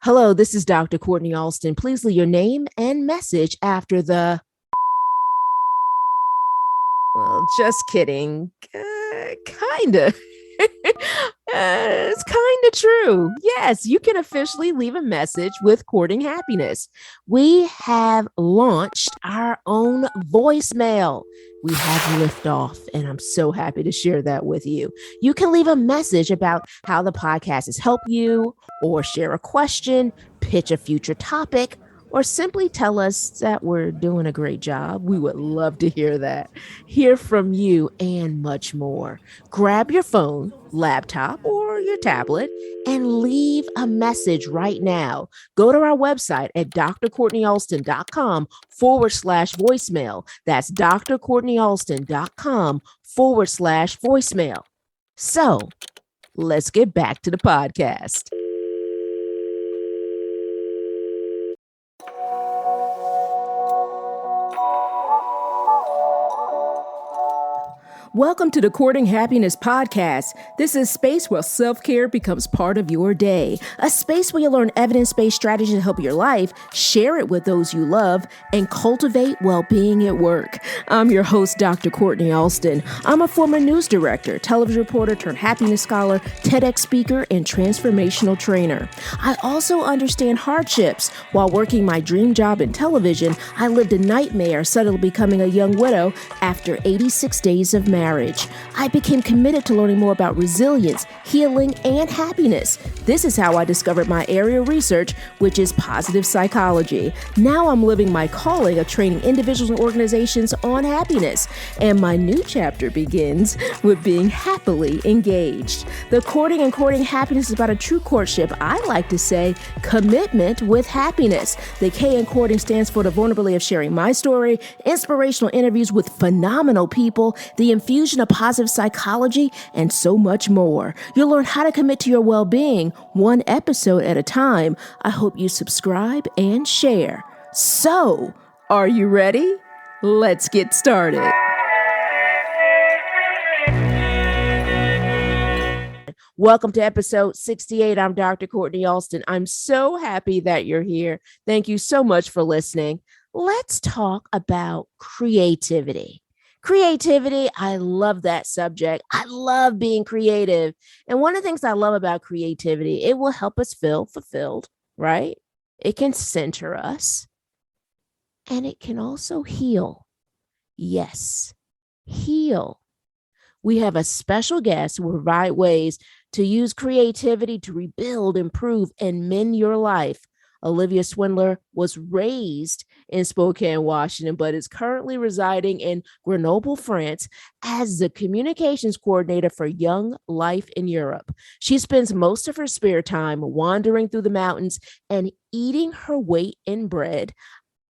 Hello, this is Dr. Courtney Alston. Please leave your name and message after the... Well, just kidding. Kinda. It's kind of true. Yes, you can officially leave a message with Courting Happiness. We have launched our own voicemail. We have liftoff, and I'm so happy to share that with you. You can leave a message about how the podcast has helped you, or share a question, pitch a future topic, or simply tell us that we're doing a great job. We would love to hear that, hear from you, and much more. Grab your phone, laptop, or your tablet and leave a message right now. Go to our website at drcourtneyalston.com/voicemail. That's drcourtneyalston.com/voicemail. So let's get back to the podcast. Welcome to the Courting Happiness podcast. This is a space where self-care becomes part of your day. A space where you learn evidence-based strategies to help your life, share it with those you love, and cultivate well-being at work. I'm your host, Dr. Courtney Alston. I'm a former news director, television reporter turned happiness scholar, TEDx speaker, and transformational trainer. I also understand hardships. While working my dream job in television, I lived a nightmare suddenly becoming a young widow after 86 days of marriage. I became committed to learning more about resilience, healing, and happiness. This is how I discovered my area of research, which is positive psychology. Now I'm living my calling of training individuals and organizations on happiness. And my new chapter begins with being happily engaged. The Courting and Courting Happiness is about a true courtship. I like to say commitment with happiness. The K in courting stands for the vulnerability of sharing my story, inspirational interviews with phenomenal people, the infusion of positive psychology, and so much more. You'll learn how to commit to your well-being one episode at a time. I hope you subscribe and share. So, are you ready? Let's get started. Welcome to episode 68. I'm Dr. Courtney Alston. I'm so happy that you're here. Thank you so much for listening. Let's talk about creativity. Creativity, I love that subject. I love being creative. And one of the things I love about creativity, it will help us feel fulfilled, right? It can center us, and it can also heal. Yes, heal. We have a special guest who will provide ways to use creativity to rebuild, improve, and mend your life. Olivia Swindler was raised in Spokane, Washington, but is currently residing in Grenoble, France, as the communications coordinator for Young Life in Europe. She spends most of her spare time wandering through the mountains and eating her weight in bread.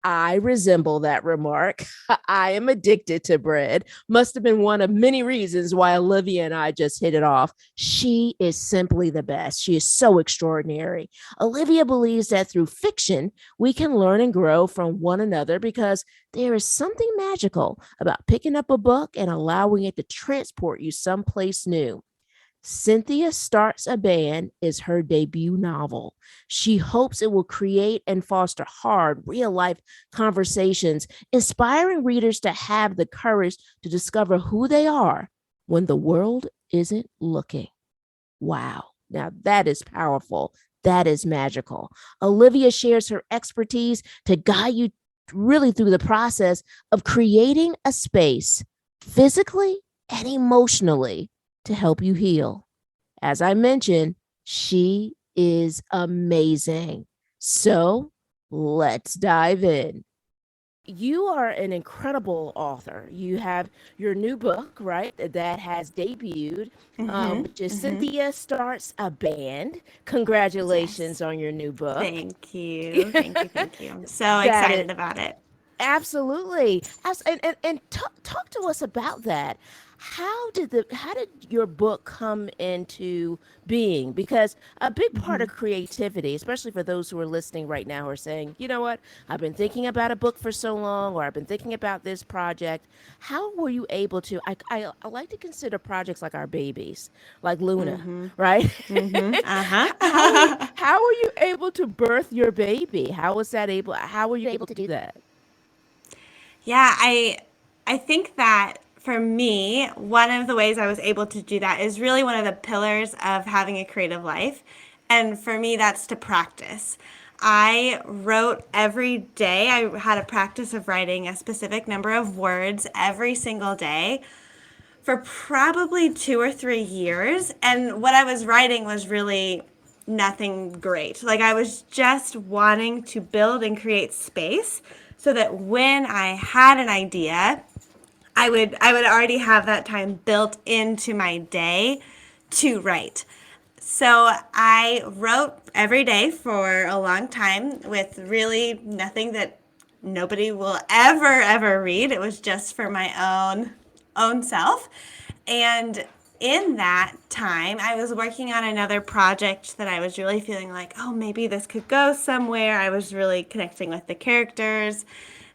I resemble that remark. I am addicted to bread. Must have been one of many reasons why Olivia and I just hit it off. She is simply the best. She is so extraordinary. Olivia believes that through fiction, we can learn and grow from one another because there is something magical about picking up a book and allowing it to transport you someplace new. Cynthia Starts a Band is her debut novel. She hopes it will create and foster hard, real-life conversations, inspiring readers to have the courage to discover who they are when the world isn't looking. Wow. Now that is powerful. That is magical. Olivia shares her expertise to guide you really through the process of creating a space physically and emotionally to help you heal. As I mentioned, she is amazing. So let's dive in. You are an incredible author. You have your new book, right, that has debuted, which is Cynthia Starts a Band. Congratulations on your new book. Thank you. Thank you. I'm so excited about it. Absolutely. And talk to us about that. How did your book come into being? Because a big part of creativity, especially for those who are listening right now, are saying, you know what, I've been thinking about a book for so long, or I've been thinking about this project. How were you able to? I like to consider projects like our babies, like Luna, Mm-hmm. right? Mm-hmm. how Uh-huh. how were you able to birth your baby? How were you able to do that? Yeah, I think that for me, one of the ways I was able to do that is really one of the pillars of having a creative life. And for me, that's to practice. I wrote every day. I had a practice of writing a specific number of words every single day for probably 2 or 3 years. And what I was writing was really nothing great. Like I was just wanting to build and create space so that when I had an idea, I would already have that time built into my day to write. So I wrote every day for a long time with really nothing that nobody will ever read. It was just for my own self. And in that time, I was working on another project that I was really feeling like, oh, maybe this could go somewhere. I was really connecting with the characters.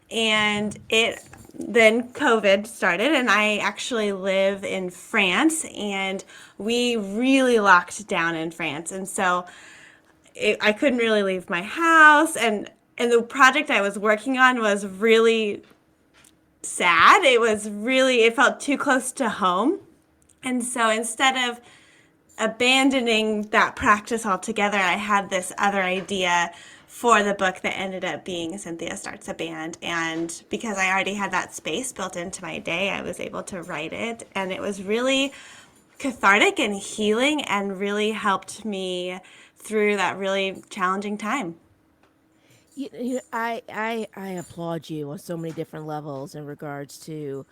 And it then COVID started, and I actually live in France, and we really locked down in France. And so I couldn't really leave my house. And the project I was working on was really sad. It felt too close to home. And so instead of abandoning that practice altogether, I had this other idea for the book that ended up being Cynthia Starts a Band. And because I already had that space built into my day, I was able to write it. And it was really cathartic and healing and really helped me through that really challenging time. I applaud you on so many different levels in regards to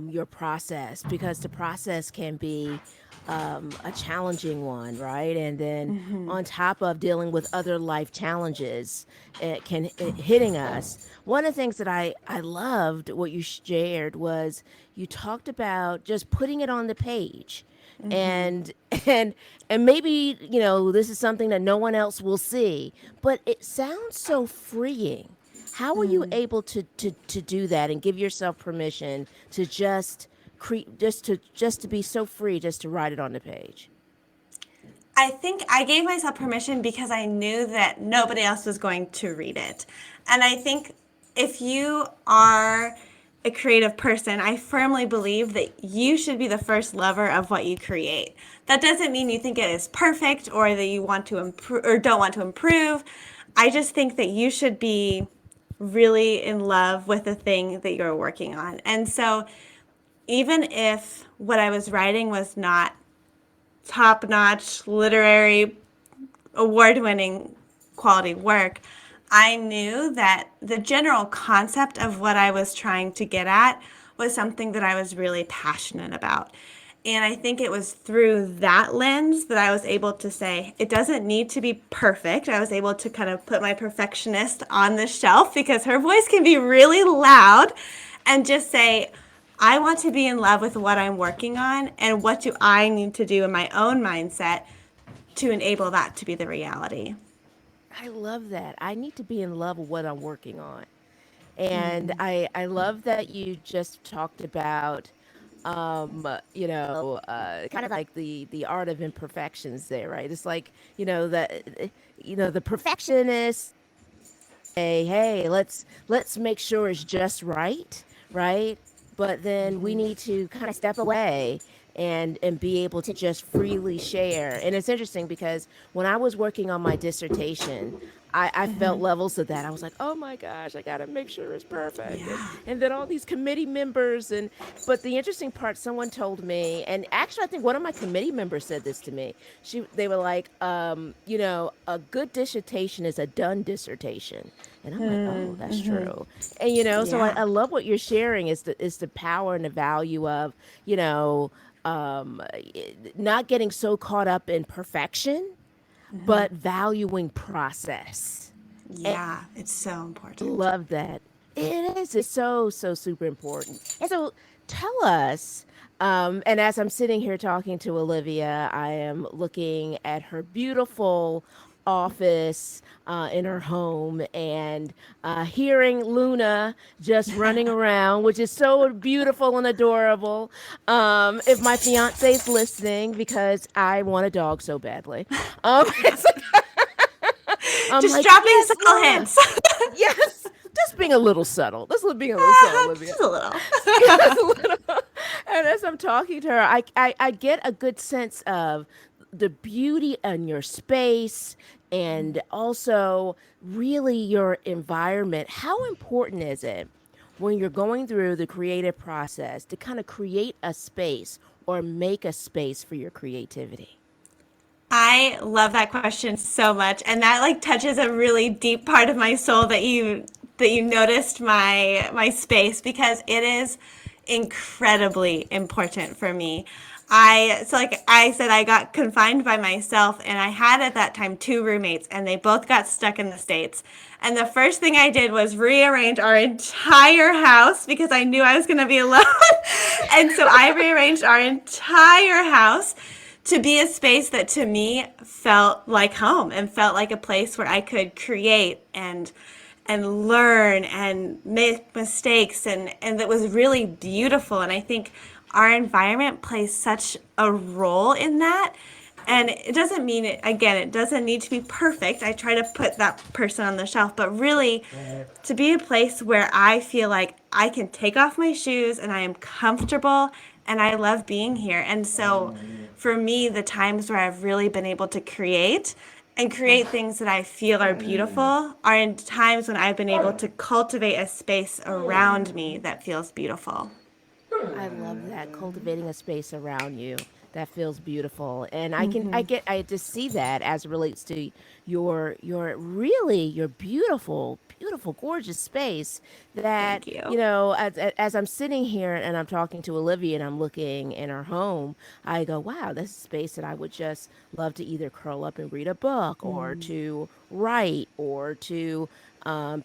your process, because the process can be a challenging one, right? And then on top of dealing with other life challenges, hitting us. One of the things that I loved what you shared was you talked about just putting it on the page, and and and maybe this is something that no one else will see, but it sounds so freeing. How were you able to do that and give yourself permission to just to be so free, just to write it on the page? I think I gave myself permission because I knew that nobody else was going to read it. And I think if you are a creative person, I firmly believe that you should be the first lover of what you create. That doesn't mean you think it is perfect or that you want to improve or don't want to improve. I just think that you should be really in love with the thing that you're working on. And so even if what I was writing was not top notch literary award winning quality work, I knew that the general concept of what I was trying to get at was something that I was really passionate about. And I think it was through that lens that I was able to say, it doesn't need to be perfect. I was able to kind of put my perfectionist on the shelf because her voice can be really loud, and just say, I want to be in love with what I'm working on, and what do I need to do in my own mindset to enable that to be the reality. I love that. I need to be in love with what I'm working on. And I love that you just talked about kind of like the art of imperfections there, right? It's like, the perfectionist say, hey, let's make sure it's just right, right? But then we need to kind of step away and be able to just freely share. And it's interesting because when I was working on my dissertation, I felt levels of that. I was like, oh my gosh, I gotta make sure it's perfect. And, Yeah. and then all these committee members, but the interesting part, someone told me, and actually I think one of my committee members said this to me. They were like, a good dissertation is a done dissertation. And I'm like, oh, that's true. And so I, Yeah. I love what you're sharing, is the power and the value of, not getting so caught up in perfection, but valuing process. And Yeah. It's so I important. love that. It is. It's so, so super important. And so tell us, And as I'm sitting here talking to Olivia, I am looking at her beautiful office in her home and hearing Luna just running around, which is so beautiful and adorable. If my fiance's listening, because I want a dog so badly, it's like, I'm Just like, dropping yes, subtle Luna, hints. yes. Just being a little subtle. Just being a little subtle, Olivia. Just a little. Yes, a little. And as I'm talking to her, I get a good sense of the beauty in your space and also really your environment. How important is it when you're going through the creative process to kind of create a space or make a space for your creativity? I love that question so much, and that like touches a really deep part of my soul that you noticed my space because it is incredibly important for me. Like I said, I got confined by myself, and I had at that time two roommates, and they both got stuck in the States. And the first thing I did was rearrange our entire house because I knew I was going to be alone. And so I rearranged our entire house to be a space that to me felt like home and felt like a place where I could create and learn and make mistakes and that was really beautiful. And I think our environment plays such a role in that. And it doesn't mean it, again, it doesn't need to be perfect. I try to put that person on the shelf, but really to be a place where I feel like I can take off my shoes and I am comfortable and I love being here. And so for me, the times where I've really been able to create and create things that I feel are beautiful are in times when I've been able to cultivate a space around me that feels beautiful. I love that, cultivating a space around you that feels beautiful. And Mm-hmm. I just see that as it relates to your beautiful, beautiful, gorgeous space that, Thank you. as I'm sitting here and I'm talking to Olivia and I'm looking in her home, I go, wow, this is space that I would just love to either curl up and read a book or to write or to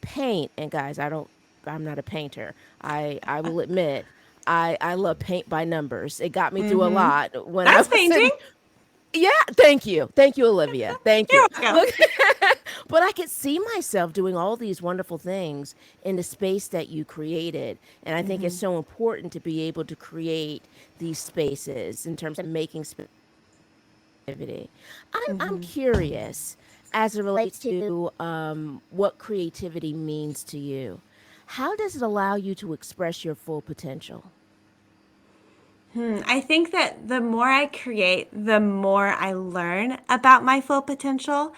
paint. And guys, I'm not a painter. I will admit I love paint by numbers. It got me through a Mm-hmm. lot when I That's was painting. in. Yeah, thank you. Thank you, Olivia. Thank you. You're welcome. Look, but I could see myself doing all these wonderful things in the space that you created. And I think it's Mm-hmm. so important to be able to create these spaces in terms of making activity. I'm Mm-hmm. curious as it relates to what creativity means to you. How does it allow you to express your full potential? I think that the more I create, the more I learn about my full potential.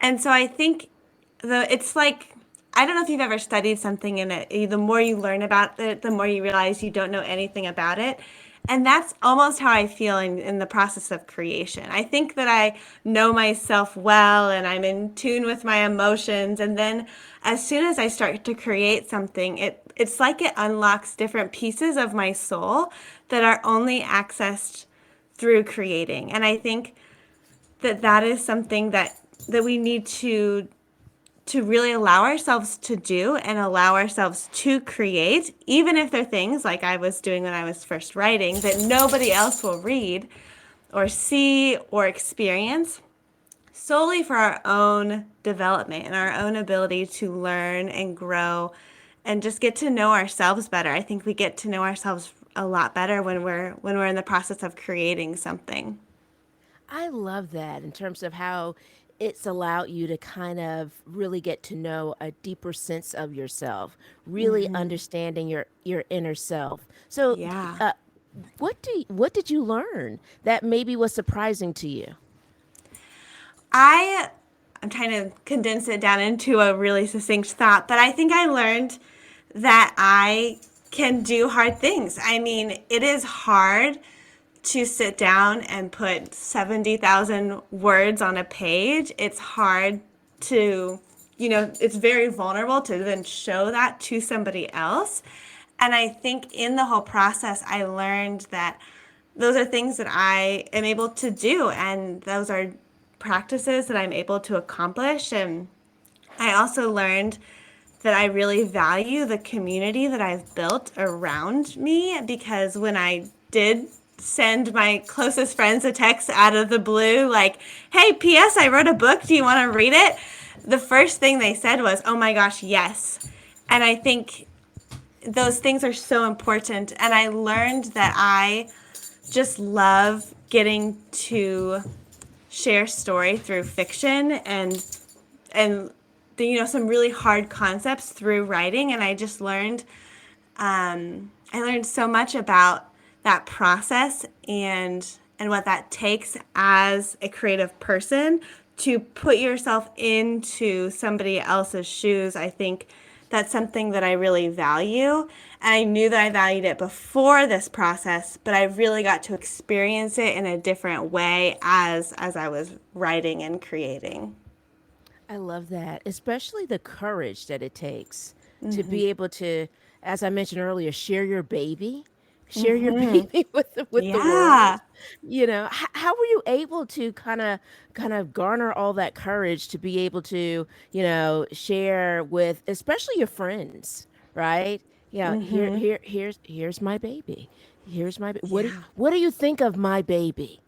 And so I think it's like I don't know if you've ever studied something and the more you learn about it, the more you realize you don't know anything about it. And that's almost how I feel in the process of creation. I think that I know myself well and I'm in tune with my emotions. And then as soon as I start to create something, it's like it unlocks different pieces of my soul that are only accessed through creating. And I think that that is something that we need to really allow ourselves to do and allow ourselves to create, even if they're things like I was doing when I was first writing that nobody else will read or see or experience, solely for our own development and our own ability to learn and grow and just get to know ourselves better. I think we get to know ourselves a lot better when we're in the process of creating something. I love that in terms of how it's allowed you to kind of really get to know a deeper sense of yourself, really understanding your inner self. So, Yeah. what did you learn that maybe was surprising to you? I I'm trying to condense it down into a really succinct thought, but I think I learned that I can do hard things. I mean, it is hard to sit down and put 70,000 words on a page. It's hard to, it's very vulnerable to then show that to somebody else. And I think in the whole process, I learned that those are things that I am able to do, and those are practices that I'm able to accomplish. And I also learned that I really value the community that I've built around me because when I did send my closest friends a text out of the blue, like, hey, P.S., I wrote a book. Do you want to read it? The first thing they said was, oh my gosh, yes. And I think those things are so important. And I learned that I just love getting to share story through fiction and some really hard concepts through writing. And I just learned I learned so much about that process and what that takes as a creative person to put yourself into somebody else's shoes. I think that's something that I really value. And I knew that I valued it before this process, but I really got to experience it in a different way as I was writing and creating. I love that, especially the courage that it takes to be able to, as I mentioned earlier, share your baby with the Yeah. world. How were you able to kind of garner all that courage to be able to, share with especially your friends, right? Yeah, here's my baby. Here's my Yeah. what do you think of my baby?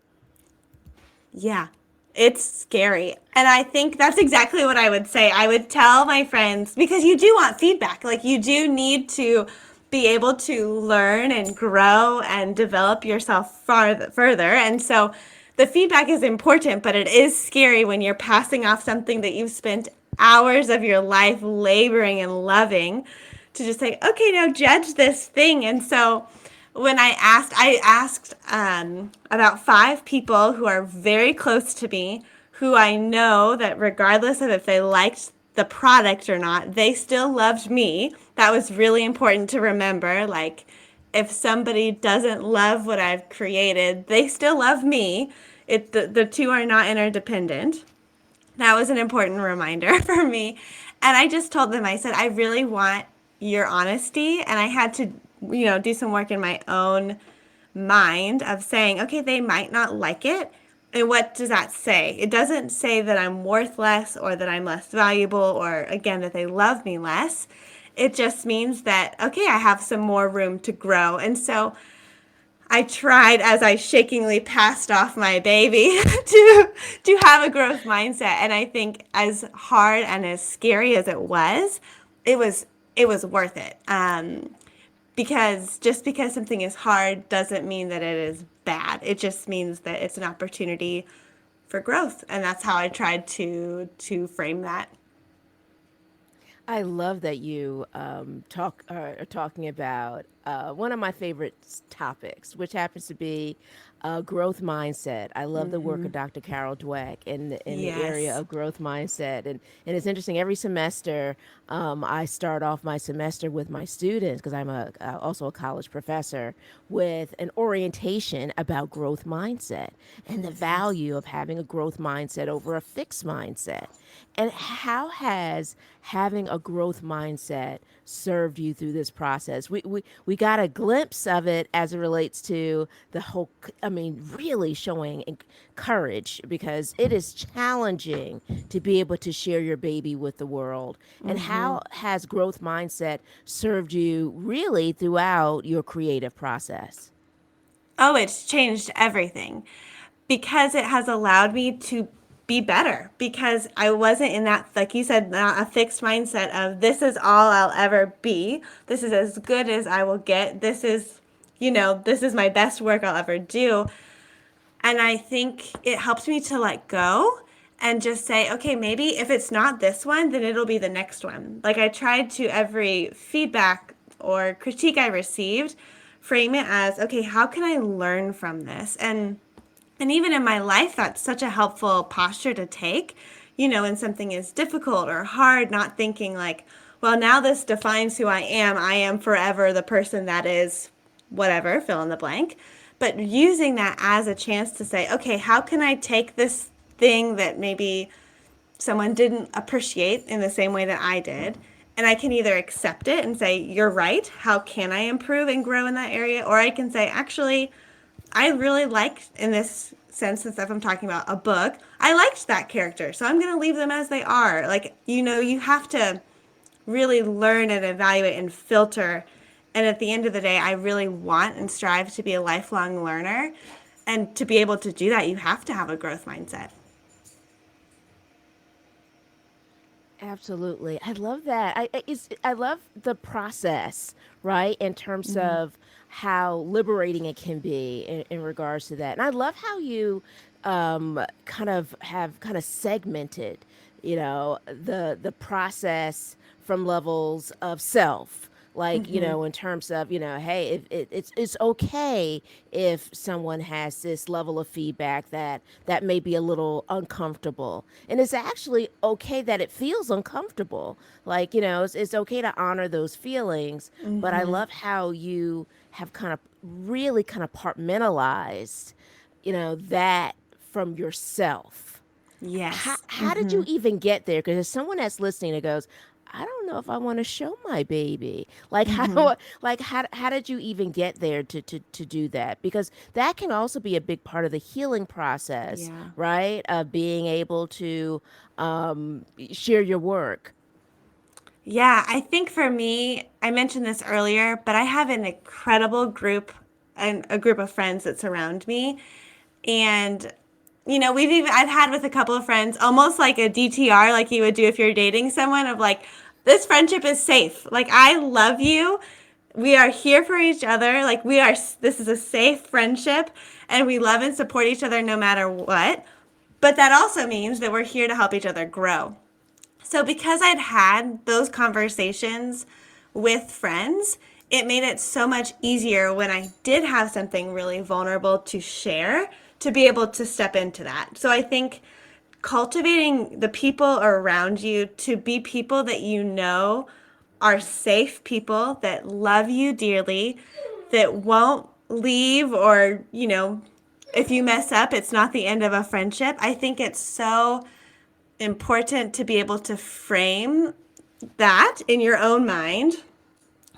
Yeah, it's scary. And I think that's exactly what I would say. I would tell my friends because you do want feedback. Like, you do need to be able to learn and grow and develop yourself further. And so the feedback is important, but it is scary when you're passing off something that you've spent hours of your life laboring and loving to just say, okay, now judge this thing. And so when I asked about 5 people who are very close to me, who I know that regardless of if they liked the product or not, they still loved me. That was really important to remember. Like, if somebody doesn't love what I've created, they still love me. The two are not interdependent. That was an important reminder for me. And I just told them, I said, I really want your honesty. And I had to, do some work in my own mind of saying, okay, they might not like it. And what does that say? It doesn't say that I'm worth less or that I'm less valuable or, again, that they love me less. It just means that, okay, I have some more room to grow. And so I tried as I shakingly passed off my baby to have a growth mindset, and I think as hard and as scary as it was it was worth it. Because just because something is hard doesn't mean that it is bad. It just means that it's an opportunity for growth, and that's how I tried to frame that. I love that you are talking about one of my favorite topics, which happens to be growth mindset. I love the work of Dr. Carol Dweck in the area Yes. of growth mindset, and it's interesting. Every semester, I start off my semester with my students because I'm also a college professor with an orientation about growth mindset and the value of having a growth mindset over a fixed mindset. And how has having a growth mindset served you through this process? We got a glimpse of it as it relates to the whole, I mean, really showing courage because it is challenging to be able to share your baby with the world. And how has growth mindset served you really throughout your creative process? Oh, it's changed everything because it has allowed me to be better because I wasn't in that, like you said, not a fixed mindset of this is all I'll ever be. This is as good as I will get. This is my best work I'll ever do. And I think it helps me to let go and just say, okay, maybe if it's not this one, then it'll be the next one. Like, I tried to every feedback or critique I received, frame it as, okay, how can I learn from this? And even in my life, that's such a helpful posture to take, when something is difficult or hard, not thinking like, well, now this defines who I am. I am forever the person that is whatever, fill in the blank. But using that as a chance to say, okay, how can I take this thing that maybe someone didn't appreciate in the same way that I did? And I can either accept it and say, you're right. How can I improve and grow in that area? Or I can say, actually, I really like, in this sense and stuff I'm talking about, a book. I liked that character, so I'm going to leave them as they are. Like, you have to really learn and evaluate and filter And at the end of the day, I really want and strive to be a lifelong learner. And to be able to do that, you have to have a growth mindset. Absolutely. I love that. I love the process, right? In terms of how liberating it can be in regards to that. And I love how you kind of have kind of segmented, the process from levels of self. Like, in terms of, hey, it's okay if someone has this level of feedback that may be a little uncomfortable, and it's actually okay that it feels uncomfortable. Like, it's okay to honor those feelings. But I love how you have kind of really kind of compartmentalized, that from yourself. Yes. How did you even get there? Because there's someone that's listening that goes, I don't know if I want to show my baby. Like how did you even get there to do that? Because that can also be a big part of the healing process, Yeah. right? Of being able to share your work. Yeah, I think for me, I mentioned this earlier, but I have an incredible group and a group of friends that surround me. And I've had with a couple of friends almost like a DTR, like you would do if you're dating someone, of like, this friendship is safe. Like, I love you. We are here for each other. Like, this is a safe friendship, and we love and support each other no matter what. But that also means that we're here to help each other grow. So, because I'd had those conversations with friends, it made it so much easier when I did have something really vulnerable to share to be able to step into that. So, I think cultivating the people around you to be people that you know are safe people that love you dearly, that won't leave, or, if you mess up, it's not the end of a friendship. I think it's so important to be able to frame that in your own mind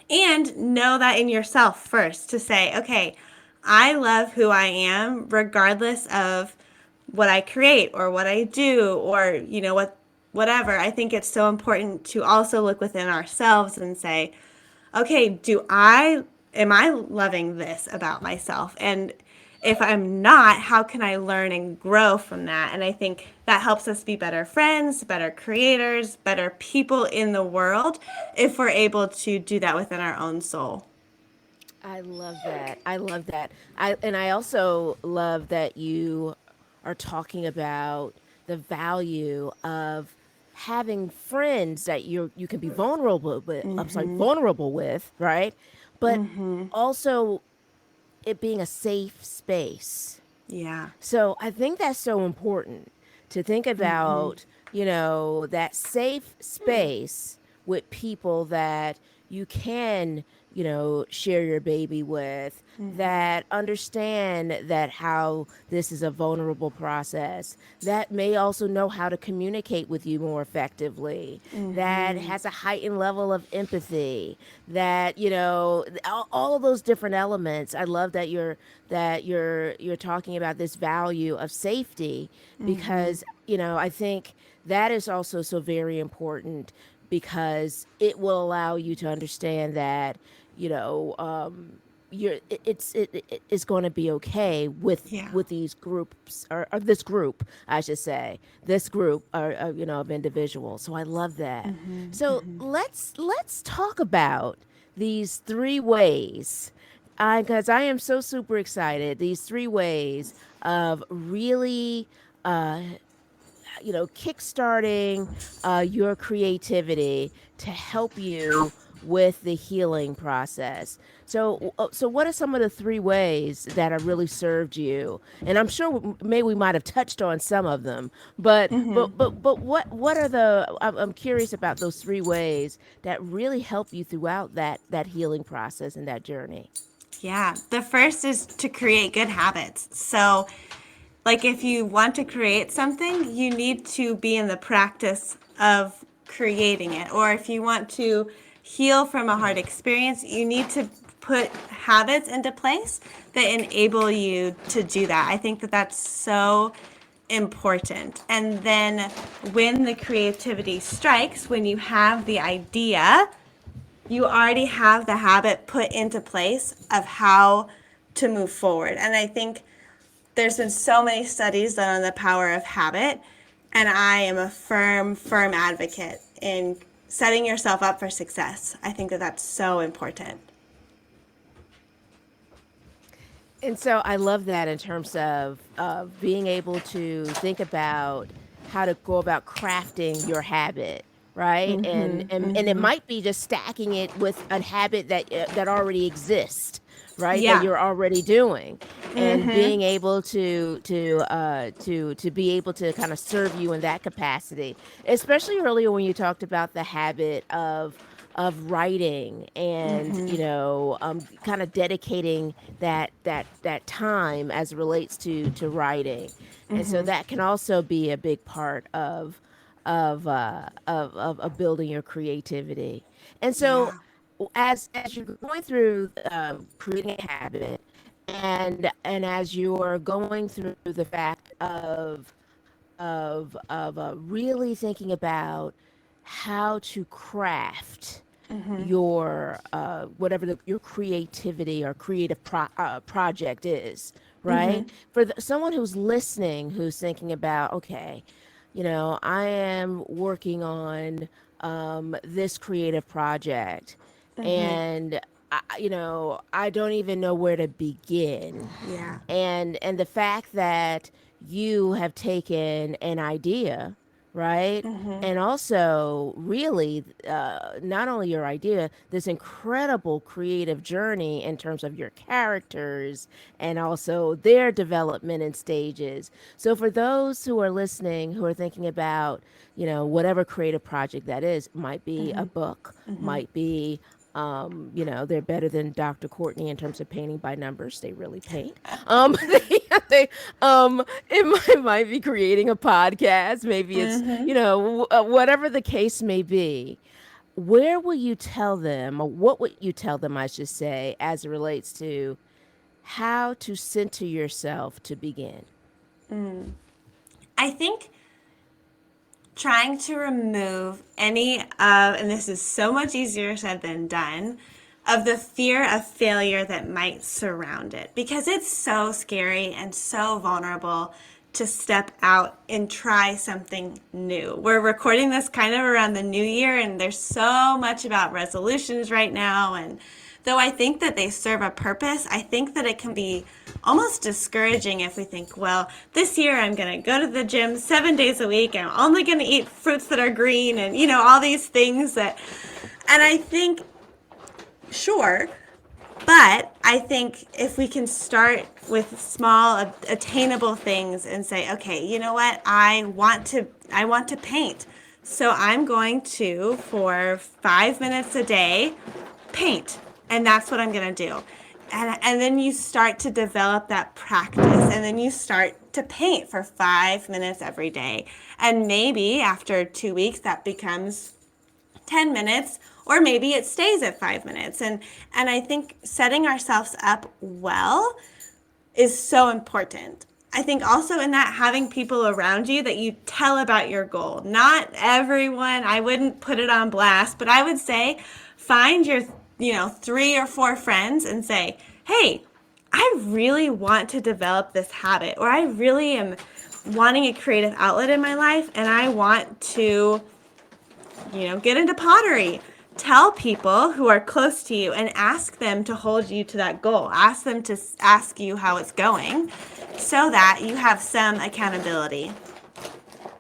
and know that in yourself first, to say, okay, I love who I am regardless of what I create or what I do, or whatever. I think it's so important to also look within ourselves and say, okay, do I am I loving this about myself? And if I'm not, how can I learn and grow from that? And I think that helps us be better friends, better creators, better people in the world if we're able to do that within our own soul. I love that. I love that. I also love that you are talking about the value of having friends that you can be vulnerable with. I'm sorry, vulnerable with, right? But also it being a safe space. Yeah. So I think that's so important to think about, that safe space with people that you can, share your baby with, that understand that how this is a vulnerable process, that may also know how to communicate with you more effectively, that has a heightened level of empathy, that, all of those different elements. I love that you're talking about this value of safety, because I think that is also so very important, because it will allow you to understand that you know you're it's going to be okay Yeah. with these groups, or this group, I should say, this group of individuals. So I love that. So let's talk about these three ways, because I am so super excited. These three ways of really, uh, kickstarting your creativity to help you with the healing process. So what are some of the three ways that have really served you? And I'm sure maybe we might have touched on some of them, but what are the? I'm curious about those three ways that really help you throughout that healing process and that journey. Yeah. The first is to create good habits. So, like, if you want to create something, you need to be in the practice of creating it. Or if you want to heal from a hard experience, you need to put habits into place that enable you to do that. I think that that's so important. And then when the creativity strikes, when you have the idea, you already have the habit put into place of how to move forward. And I think there's been so many studies done on the power of habit, and I am a firm advocate in setting yourself up for success. I think that that's so important. And so I love that in terms of being able to think about how to go about crafting your habit, right? And it might be just stacking it with a habit that already exists, right? That Yeah. you're already doing, and being able to be able to kind of serve you in that capacity. Especially earlier when you talked about the habit of writing, and kind of dedicating that time as it relates to writing. And so that can also be a big part of building your creativity. And so Yeah. as you're going through creating a habit, and as you're going through the fact of really thinking about how to craft your whatever your creativity or creative project is, right? For someone who's listening, who's thinking about, okay, I am working on this creative project, and I don't even know where to begin. Yeah. And the fact that you have taken an idea, right? And also really not only your idea, this incredible creative journey in terms of your characters and also their development and stages. So for those who are listening, who are thinking about, whatever creative project that is, might be a book, might be they're better than Dr. Courtney in terms of painting by numbers. They really paint. They, it might be creating a podcast. Maybe it's, whatever the case may be. Where will you tell them, or what would you tell them, I should say, as it relates to how to center yourself to begin? I think trying to remove any of, and this is so much easier said than done, of the fear of failure that might surround it, because it's so scary and so vulnerable to step out and try something new. We're recording this kind of around the new year, and there's so much about resolutions right now. And though I think that they serve a purpose, I think that it can be almost discouraging if we think, well, this year I'm going to go to the gym 7 days a week. I'm only going to eat fruits that are green, and, all these things that, and I think, sure, but I think if we can start with small, attainable things and say, okay, you know what? I want to paint. So I'm going to, for 5 minutes a day, paint. And that's what I'm going to do. And then you start to develop that practice. And then you start to paint for 5 minutes every day. And maybe after 2 weeks, that becomes 10 minutes, or maybe it stays at 5 minutes. And I think setting ourselves up well is so important. I think also in that, having people around you that you tell about your goal. Not everyone, I wouldn't put it on blast, but I would say find your 3 or 4 friends and say, hey, I really want to develop this habit, or I really am wanting a creative outlet in my life, and I want to get into pottery. Tell people who are close to you and ask them to hold you to that goal. Ask them to ask you how it's going so that you have some accountability.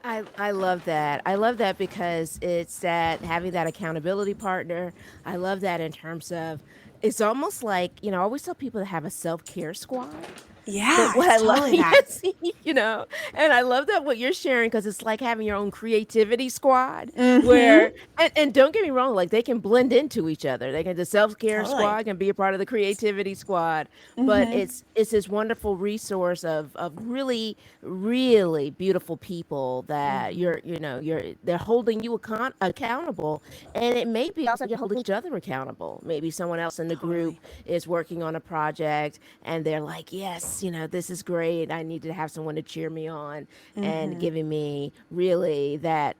I love that. I love that because it's that having that accountability partner. I love that in terms of it's almost like, I always tell people to have a self-care squad. But Yeah, what I it's love, totally that. yes, and I love that what you're sharing, because it's like having your own creativity squad where, and don't get me wrong, like they can blend into each other. The self-care Totally. squad can be a part of the creativity squad, but it's this wonderful resource of really, really beautiful people that they're holding you accountable, and it may be also you're holding each other accountable. Maybe someone else in the group Totally. is working on a project, and they're like, yes, this is great. I need to have someone to cheer me on and giving me really that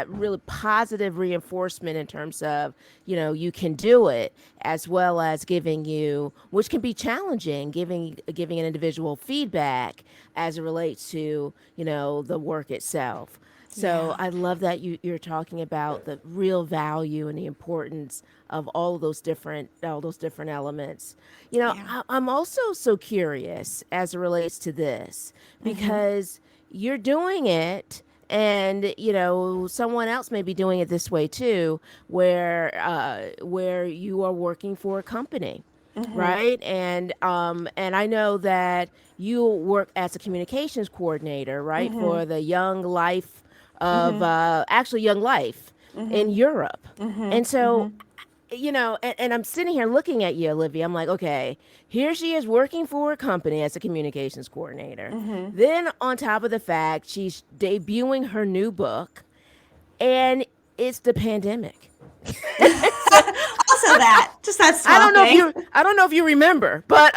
really positive reinforcement in terms of, you can do it, as well as giving you, which can be challenging, giving an individual feedback as it relates to, the work itself. So Yeah. I love that you're talking about the real value and the importance of all those different elements. Yeah. I'm also so curious as it relates to this, because you're doing it, and someone else may be doing it this way too, where you are working for a company, right? And I know that you work as a communications coordinator, right, for the Young Life of actually Young Life in Europe. And so, and I'm sitting here looking at you, Olivia. I'm like, okay, here she is working for a company as a communications coordinator. Then, on top of the fact, she's debuting her new book, and it's the pandemic. Also, just that I small don't know if thing. you I don't know if you remember, but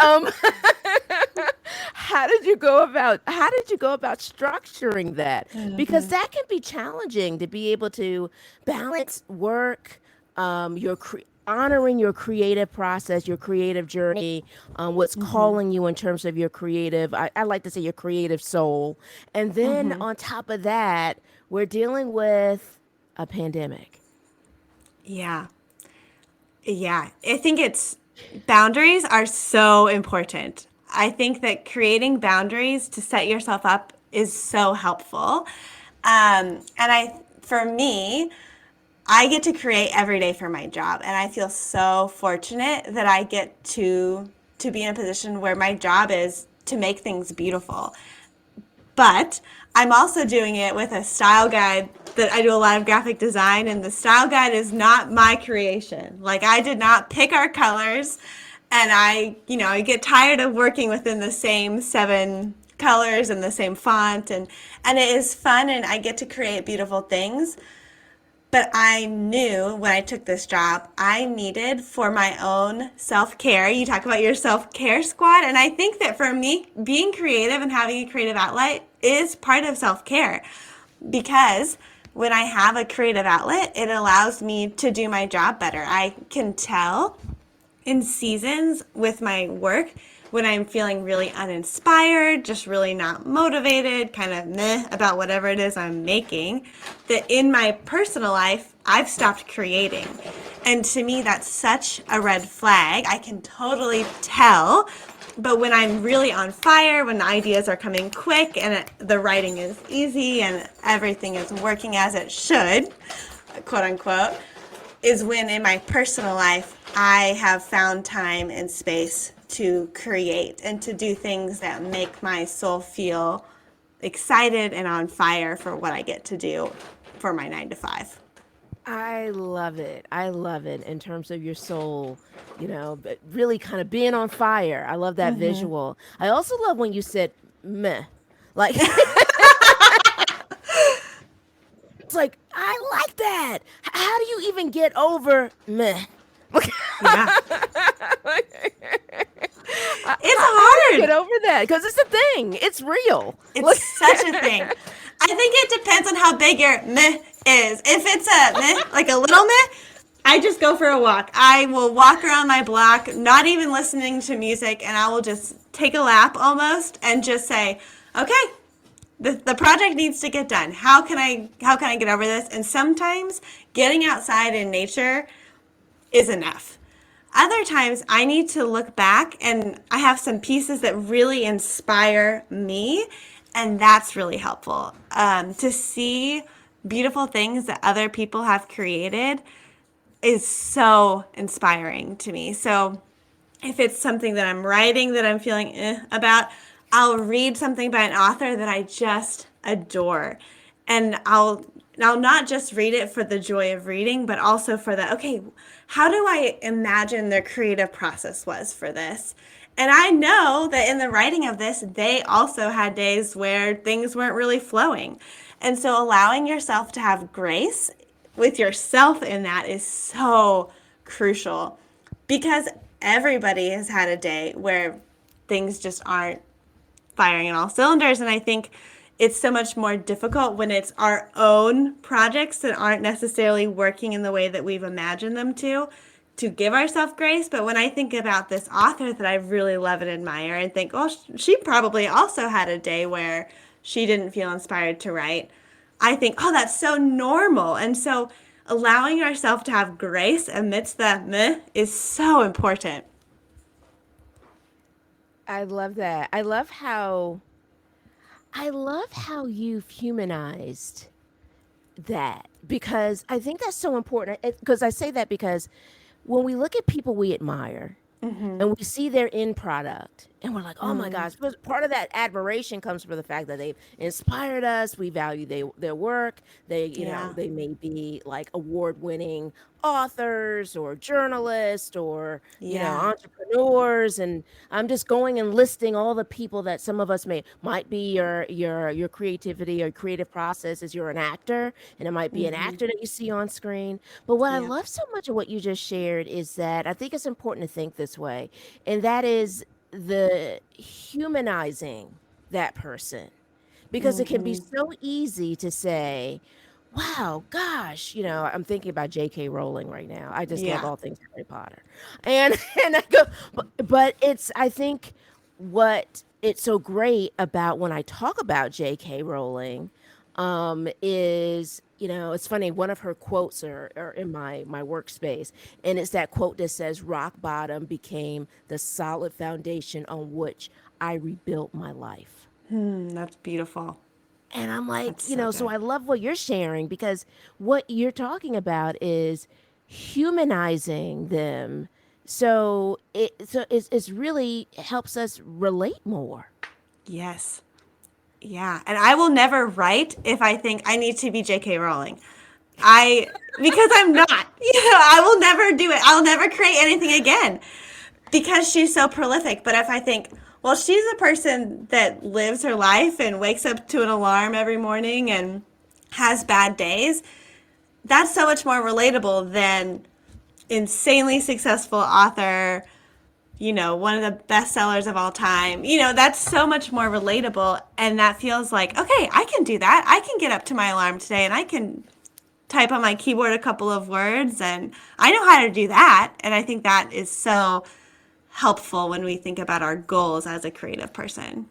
how did you go about structuring that? Because that can be challenging to be able to balance work, honoring your creative process, your creative journey, what's calling you in terms of your creative, I like to say your creative soul. And then on top of that, we're dealing with a pandemic. Yeah. Yeah. I think boundaries are so important. I think that creating boundaries to set yourself up is so helpful. For me, I get to create every day for my job, and I feel so fortunate that I get to be in a position where my job is to make things beautiful. But I'm also doing it with a style guide that I do a lot of graphic design, and the style guide is not my creation. Like, I did not pick our colors, and I get tired of working within the same 7 colors and the same font, and it is fun, and I get to create beautiful things. But I knew when I took this job, I needed for my own self care. You talk about your self care squad. And I think that for me, being creative and having a creative outlet is part of self care, because when I have a creative outlet, it allows me to do my job better. I can tell in seasons with my work when I'm feeling really uninspired, just really not motivated, kind of meh about whatever it is I'm making, that in my personal life, I've stopped creating. And to me, that's such a red flag. I can totally tell. But when I'm really on fire, when the ideas are coming quick and the writing is easy and everything is working as it should, quote unquote, is when in my personal life I have found time and space to create and to do things that make my soul feel excited and on fire for what I get to do for my 9 to 5. I love it. I love it in terms of your soul, but really kind of being on fire. I love that visual. I also love when you said meh. Like, it's like, I like that. How do you even get over meh? Yeah. It's How do you get hard. over that? Because it's a thing. It's real. It's Look, such a thing. I think it depends on how big your meh is. If it's a meh, like a little meh, I just go for a walk. I will walk around my block, not even listening to music, and I will just take a lap almost and just say, okay, the project needs to get done. How can I get over this? And sometimes getting outside in nature is enough. Other times I need to look back and I have some pieces that really inspire me, and that's really helpful. To see beautiful things that other people have created is so inspiring to me. So if it's something that I'm writing that I'm feeling about, I'll read something by an author that I just adore. And I'll not just read it for the joy of reading, but also for the, okay, how do I imagine their creative process was for this? And I know that in the writing of this, they also had days where things weren't really flowing. And so allowing yourself to have grace with yourself in that is so crucial, because everybody has had a day where things just aren't firing in all cylinders. And I think it's so much more difficult when it's our own projects that aren't necessarily working in the way that we've imagined them to give ourselves grace. But when I think about this author that I really love and admire and think, oh, she probably also had a day where she didn't feel inspired to write, I think, oh, that's so normal. And so allowing ourselves to have grace amidst the meh is so important. I love that. I love how you've humanized that because I think that's so important. Because I say that because when we look at people we admire and we see their end product and we're like, oh my gosh, but part of that admiration comes from the fact that they've inspired us. We value their work. Yeah. They may be like award-winning authors or journalists or, Yeah. entrepreneurs. And I'm just going and listing all the people that some of us might be your creativity or creative process is you're an actor and it might be an actor that you see on screen. But what I Yep. love so much of what you just shared is that I think it's important to think this way, and that is the humanizing that person because it can be so easy to say, wow, gosh, I'm thinking about J.K. Rowling right now. I just love Yeah. all things Harry Potter. And and I go, but it's I think what it's so great about when I talk about J.K. Rowling is, it's funny, one of her quotes are in my workspace, and it's that quote that says, rock bottom became the solid foundation on which I rebuilt my life. That's beautiful. And I'm like, That's so so good. I love what you're sharing because what you're talking about is humanizing them. It's really helps us relate more. Yes. Yeah. And I will never write if I think I need to be J.K. Rowling. Because I'm not. I will never do it. I'll never create anything again because she's so prolific. But if I think, well, she's a person that lives her life and wakes up to an alarm every morning and has bad days, that's so much more relatable than insanely successful author, one of the best sellers of all time. That's so much more relatable. And that feels like, okay, I can do that. I can get up to my alarm today and I can type on my keyboard a couple of words and I know how to do that. And I think that is so helpful when we think about our goals as a creative person.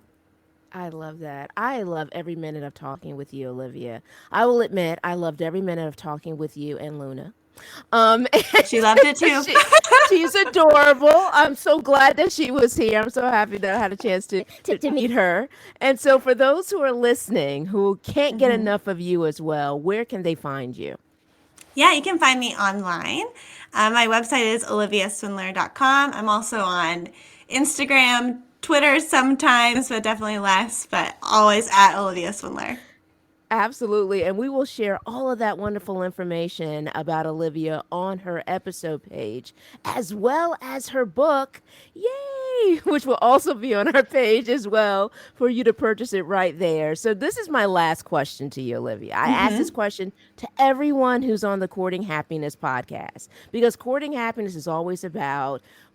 I love that. I love every minute of talking with you, Olivia. I will admit, I loved every minute of talking with you and Luna. She loved it too. She's adorable. I'm so glad that she was here. I'm so happy that I had a chance to meet her. And so, for those who are listening who can't get enough of you as well, where can they find you? Yeah, you can find me online. My website is oliviaswindler.com. I'm also on Instagram, Twitter sometimes, but definitely less, but always at Olivia Swindler. Absolutely. And we will share all of that wonderful information about Olivia on her episode page, as well as her book. Yay! Which will also be on our page as well for you to purchase it right there. So, this is my last question to you, Olivia. I ask this question to everyone who's on the Courting Happiness podcast because courting happiness is always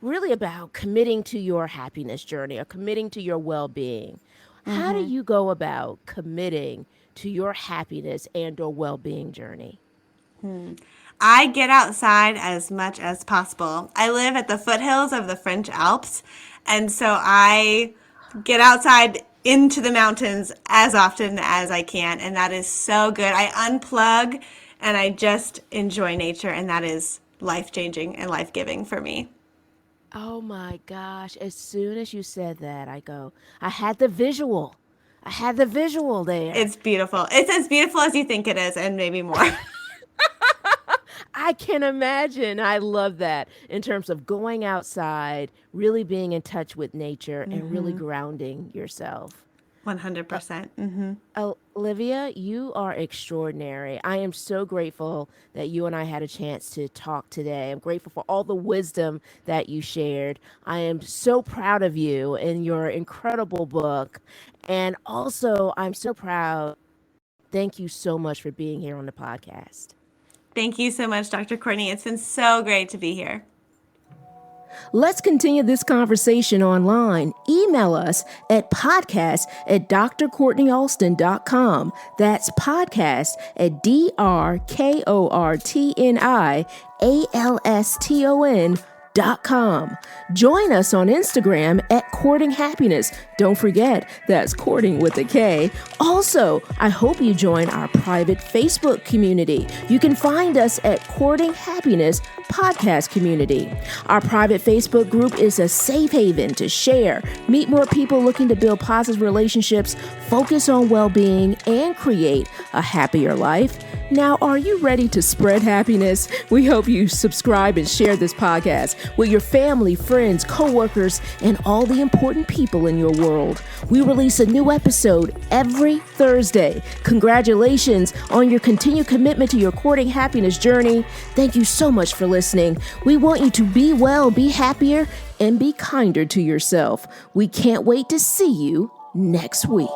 really about committing to your happiness journey or committing to your well being. How do you go about committing to your happiness and or well-being journey? I get outside as much as possible. I live at the foothills of the French Alps, and so I get outside into the mountains as often as I can, and that is so good. I unplug and I just enjoy nature, and that is life changing and life giving for me. Oh my gosh, as soon as you said that, I go, I had the visual. I had the visual there. It's beautiful. It's as beautiful as you think it is, and maybe more. I can imagine. I love that in terms of going outside, really being in touch with nature and really grounding yourself. 100%. Olivia, you are extraordinary. I am so grateful that you and I had a chance to talk today. I'm grateful for all the wisdom that you shared. I am so proud of you and your incredible book. And also, I'm so proud. Thank you so much for being here on the podcast. Thank you so much, Dr. Courtney. It's been so great to be here. Let's continue this conversation online. Email us at podcast@drcourtneyalston.com. That's podcast at drcourtneyalston.com. Join us on Instagram at Courting Happiness. Don't forget, that's courting with a K. Also, I hope you join our private Facebook community. You can find us at Courting Happiness Podcast Community. Our private Facebook group is a safe haven to share, meet more people looking to build positive relationships, focus on well-being, and create a happier life. Now, are you ready to spread happiness? We hope you subscribe and share this podcast with your family, friends, coworkers, and all the important people in your world. We release a new episode every Thursday. Congratulations on your continued commitment to your courting happiness journey. Thank you so much for listening. We want you to be well, be happier, and be kinder to yourself. We can't wait to see you next week.